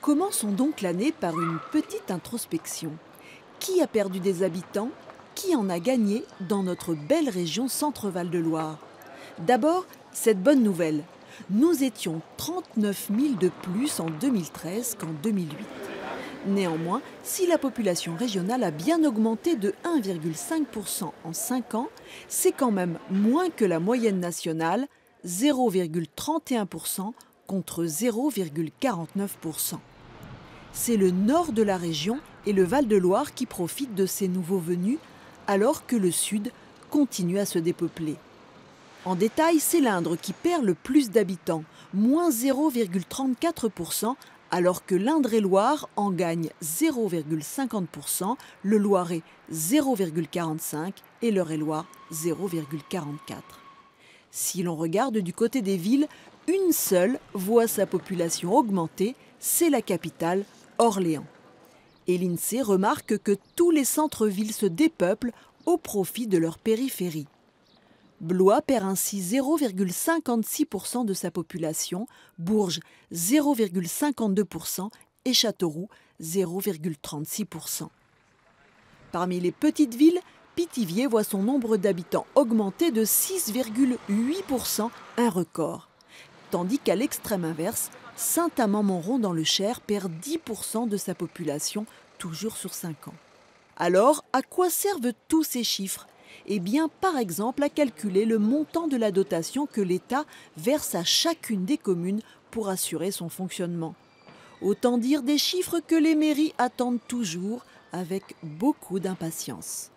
Commençons donc l'année par une petite introspection. Qui a perdu des habitants? Qui en a gagné dans notre belle région Centre-Val de Loire? D'abord, cette bonne nouvelle. Nous étions 39 000 de plus en 2013 qu'en 2008. Néanmoins, si la population régionale a bien augmenté de 1,5% en 5 ans, c'est quand même moins que la moyenne nationale, 0,31% contre 0,49%. C'est le nord de la région et le Val-de-Loire qui profitent de ces nouveaux venus, alors que le sud continue à se dépeupler. En détail, c'est l'Indre qui perd le plus d'habitants, moins 0,34%, alors que l'Indre-et-Loire en gagne 0,50%, le Loiret 0,45% et l'Eure-et-Loire 0,44%. Si l'on regarde du côté des villes, une seule voit sa population augmenter, c'est la capitale, Orléans. Et l'INSEE remarque que tous les centres-villes se dépeuplent au profit de leur périphérie. Blois perd ainsi 0,56% de sa population, Bourges 0,52% et Châteauroux 0,36%. Parmi les petites villes, Pithiviers voit son nombre d'habitants augmenter de 6,8%, un record. Tandis qu'à l'extrême inverse, Saint-Amand-Montrond dans le Cher perd 10% de sa population, toujours sur 5 ans. Alors, à quoi servent tous ces chiffres? Eh bien, par exemple, à calculer le montant de la dotation que l'État verse à chacune des communes pour assurer son fonctionnement. Autant dire des chiffres que les mairies attendent toujours avec beaucoup d'impatience.